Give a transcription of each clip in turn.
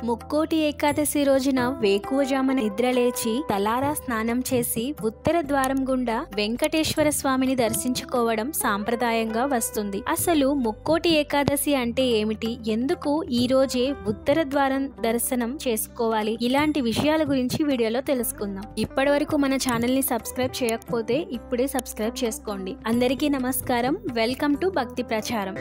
ముక్కోటి ఏకాదశి రోజున వేకువజామున నిద్రలేచి తలారా స్నానం చేసి ఉత్తర ద్వారం గుండా వెంకటేశ్వర స్వామిని దర్శించుకోవడం సాంప్రదాయంగా వస్తుంది. అసలు ముక్కోటి ఏకాదశి అంటే ఏమిటి, ఎందుకు ఈ రోజే ఉత్తర ద్వారం దర్శనం చేసుకోవాలి, ఇలాంటి విషయాల గురించి వీడియోలో తెలుసుకుందాం. ఇప్పటి వరకు మన ఛానల్ ని సబ్స్క్రైబ్ చేయకపోతే ఇప్పుడే సబ్స్క్రైబ్ చేసుకోండి. అందరికీ నమస్కారం. వెల్కమ్ టు భక్తి ప్రచారం.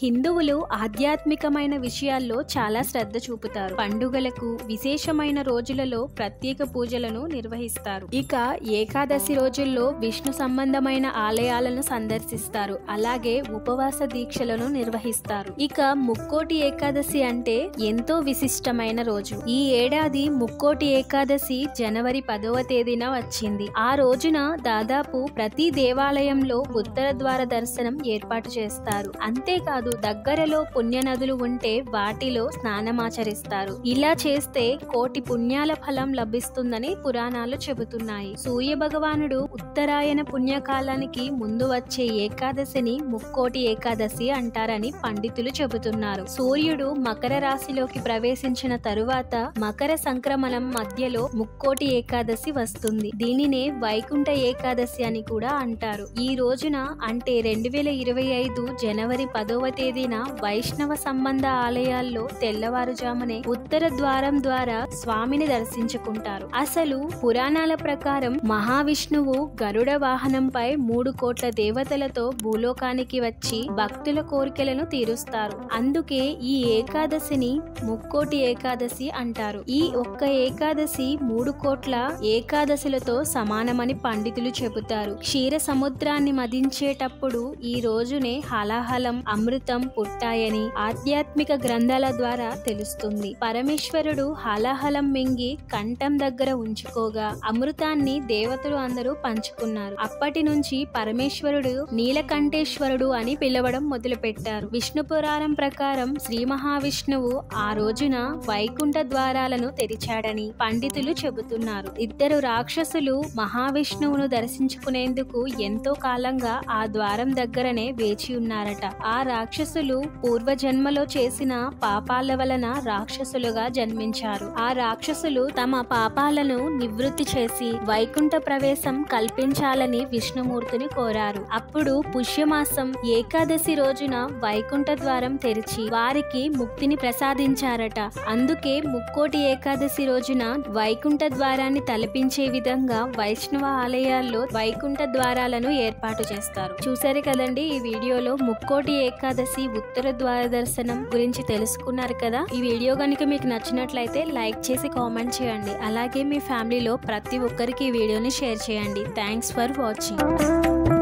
హిందువులు ఆధ్యాత్మికమైన విషయాల్లో చాలా శ్రద్ధ చూపుతారు. పండుగలకు, విశేషమైన రోజులలో ప్రత్యేక పూజలను నిర్వహిస్తారు. ఇక ఏకాదశి రోజుల్లో విష్ణు సంబంధమైన ఆలయాలను సందర్శిస్తారు. అలాగే ఉపవాస దీక్షలను నిర్వహిస్తారు. ఇక ముక్కోటి ఏకాదశి అంటే ఎంతో విశిష్టమైన రోజు. ఈ ఏడాది ముక్కోటి ఏకాదశి జనవరి 10వ తేదీన వచ్చింది. ఆ రోజున దాదాపు ప్రతి దేవాలయంలో ఉత్తర ద్వార దర్శనం ఏర్పాటు చేస్తారు. అంతేకాదు దగ్గరలో పుణ్యనదులు ఉంటే వాటిలో స్నానమాచరిస్తారు. ఇలా చేస్తే కోటి పుణ్యాల ఫలం లభిస్తుందని పురాణాలు చెబుతున్నాయి. సూర్య భగవానుడు ఉత్తరాయణ పుణ్యకాలానికి ముందు వచ్చే ఏకాదశిని ముక్కోటి ఏకాదశి అంటారని పండితులు చెబుతున్నారు. సూర్యుడు మకర రాశిలోకి ప్రవేశించిన తరువాత మకర సంక్రమణం మధ్యలో ముక్కోటి ఏకాదశి వస్తుంది. దీనినే వైకుంఠ ఏకాదశి అని కూడా అంటారు. ఈ రోజున అంటే 2025 జనవరి 10వ తేదీన వైష్ణవ సంబంధ ఆలయాల్లో తెల్లవారుజామునే ఉత్తర ద్వారం ద్వారా స్వామిని దర్శించుకుంటారు. అసలు పురాణాల ప్రకారం మహావిష్ణువు గరుడ వాహనంపై 3 కోట్ల దేవతలతో భూలోకానికి వచ్చి భక్తుల కోరికలను తీరుస్తారు. అందుకే ఈ ఏకాదశిని ముక్కోటి ఏకాదశి అంటారు. ఈ ఒక్క ఏకాదశి 3 కోట్ల ఏకాదశులతో సమానమని పండితులు చెబుతారు. క్షీర సముద్రాన్ని మదించేటప్పుడు ఈ రోజునే హలాహలం, అమృతం పుట్టాయని ఆధ్యాత్మిక గ్రంథాల ద్వారా తెలుస్తుంది. పరమేశ్వరుడు హలాహలం మింగి కంఠం దగ్గర ఉంచుకోగా అమృతాన్ని దేవతలు అందరూ పంచుకున్నారు. అప్పటి నుంచి పరమేశ్వరుడు నీలకంఠేశ్వరుడు అని పిలవడం మొదలుపెట్టారు. విష్ణు పురాణం ప్రకారం శ్రీ మహావిష్ణువు ఆ రోజున వైకుంఠ ద్వారాలను తెరిచాడని పండితులు చెబుతున్నారు. 2 రాక్షసులు మహావిష్ణువును దర్శించుకునేందుకు ఎంతో కాలంగా ఆ ద్వారం దగ్గరనే వేచి ఉన్నారట. ఆ రాక్షసులు పూర్వజన్మలో చేసిన పాపాల వలన రాక్షసులుగా జన్మించారు. ఆ రాక్షసులు తమ పాపాలను నివృత్తి చేసి వైకుంఠ ప్రవేశం కల్పించాలని విష్ణుమూర్తిని కోరారు. అప్పుడు పుష్యమాసం ఏకాదశి రోజున వైకుంఠ ద్వారం తెరిచి వారికి ముక్తిని ప్రసాదించారట. అందుకే ముక్కోటి ఏకాదశి రోజున వైకుంఠ ద్వారాన్ని తలపించే విధంగా వైష్ణవ ఆలయాల్లో వైకుంఠ ద్వారాలను ఏర్పాటు చేస్తారు. చూసారు కదండి, ఈ వీడియోలో ముక్కోటి ఏకాదశి ఉత్తర ద్వార దర్శనం గురించి తెలుసుకున్నారు కదా. ఈ వీడియో కనుక మీకు నచ్చినట్లయితే లైక్ చేసి కామెంట్ చేయండి. అలాగే మీ ఫ్యామిలీలో ప్రతి ఒక్కరికి ఈ వీడియోని షేర్ చేయండి. Thanks for watching.